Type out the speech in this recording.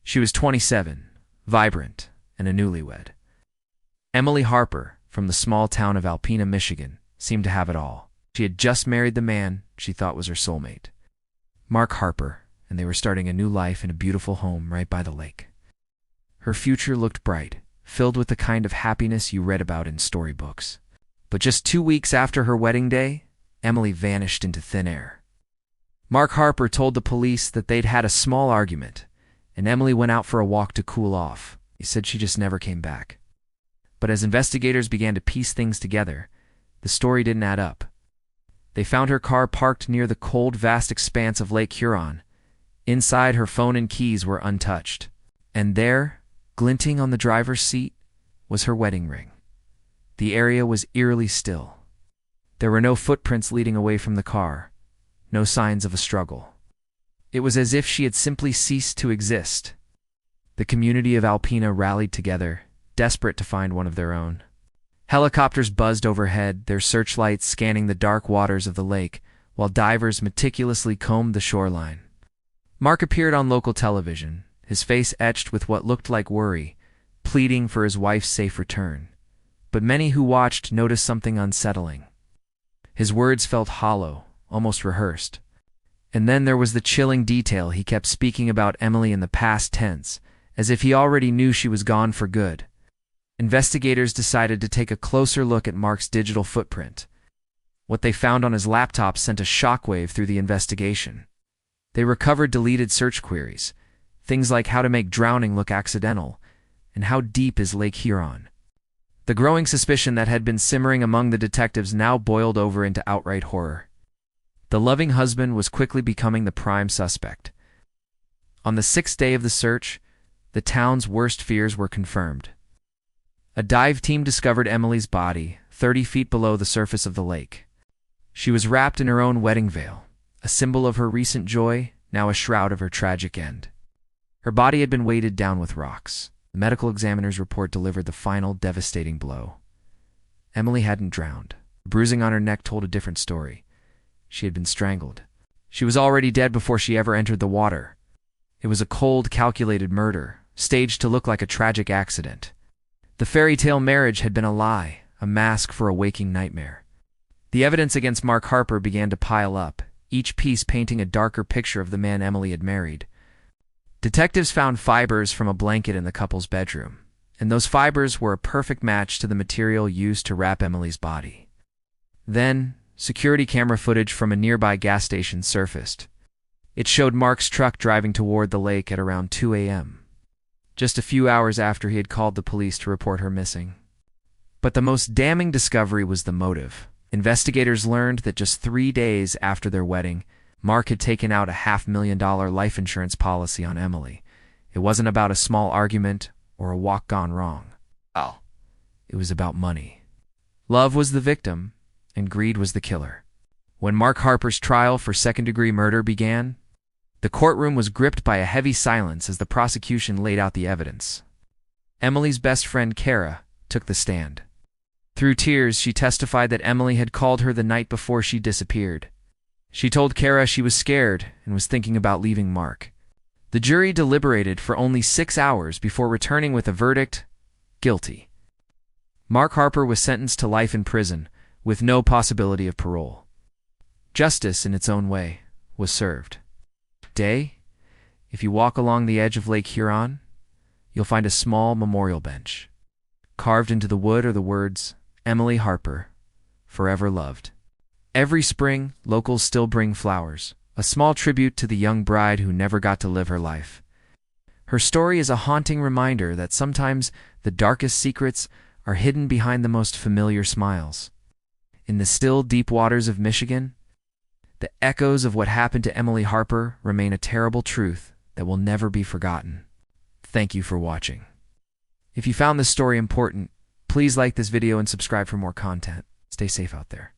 She was 27, vibrant, and a newlywed. Emily Harper, from the small town of Alpena, Michigan, seemed to have it all. She had just married the man she thought was her soulmate, Mark Harper, and they were starting a new life in a beautiful home right by the lake. Her future looked bright, filled with the kind of happiness you read about in storybooks. But just 2 weeks after her wedding day, Emily vanished into thin air. Mark Harper told the police that they'd had a small argument, and Emily went out for a walk to cool off. He said she just never came back. But as investigators began to piece things together, the story didn't add up. They found her car parked near the cold, vast expanse of Lake Huron. Inside, her phone and keys were untouched. And there, glinting on the driver's seat, was her wedding ring. The area was eerily still. There were no footprints leading away from the car, no signs of a struggle. It was as if she had simply ceased to exist. The community of Alpena rallied together, desperate to find one of their own. Helicopters buzzed overhead, their searchlights scanning the dark waters of the lake, while divers meticulously combed the shoreline. Mark appeared on local television, his face etched with what looked like worry, pleading for his wife's safe return. But many who watched noticed something unsettling. His words felt hollow, almost rehearsed. And then there was the chilling detail he kept speaking about Emily in the past tense, as if he already knew she was gone for good. Investigators decided to take a closer look at Mark's digital footprint. What they found on his laptop sent a shockwave through the investigation. They recovered deleted search queries, things like how to make drowning look accidental, and how deep is Lake Huron. The growing suspicion that had been simmering among the detectives now boiled over into outright horror. The loving husband was quickly becoming the prime suspect. On the 6th day of the search, the town's worst fears were confirmed. A dive team discovered Emily's body 30 feet below the surface of the lake. She was wrapped in her own wedding veil, a symbol of her recent joy, now a shroud of her tragic end. Her body had been weighted down with rocks. The medical examiner's report delivered the final devastating blow. Emily hadn't drowned. The bruising on her neck told a different story. She had been strangled. She was already dead before she ever entered the water. It was a cold, calculated murder, staged to look like a tragic accident. The fairy tale marriage had been a lie, a mask for a waking nightmare. The evidence against Mark Harper began to pile up, each piece painting a darker picture of the man Emily had married. Detectives found fibers from a blanket in the couple's bedroom, and those fibers were a perfect match to the material used to wrap Emily's body. Then, security camera footage from a nearby gas station surfaced. It showed Mark's truck driving toward the lake at around 2 a.m., just a few hours after he had called the police to report her missing. But the most damning discovery was the motive. Investigators learned that just 3 days after their wedding, Mark had taken out a $500,000 life insurance policy on Emily. It wasn't about a small argument or a walk gone wrong. It was about money. Love was the victim, and greed was the killer. When Mark Harper's trial for second-degree murder began, the courtroom was gripped by a heavy silence as the prosecution laid out the evidence. Emily's best friend, Kara, took the stand. Through tears, she testified that Emily had called her the night before she disappeared. She told Kara she was scared and was thinking about leaving Mark. The jury deliberated for only 6 hours before returning with a verdict: guilty. Mark Harper was sentenced to life in prison, with no possibility of parole. Justice, in its own way, was served. Today, if you walk along the edge of Lake Huron, you'll find a small memorial bench. Carved into the wood are the words, "Emily Harper, forever loved." Every spring, locals still bring flowers, a small tribute to the young bride who never got to live her life. Her story is a haunting reminder that sometimes the darkest secrets are hidden behind the most familiar smiles. In the still, deep waters of Michigan, the echoes of what happened to Emily Harper remain a terrible truth that will never be forgotten. Thank you for watching. If you found this story important, please like this video and subscribe for more content. Stay safe out there.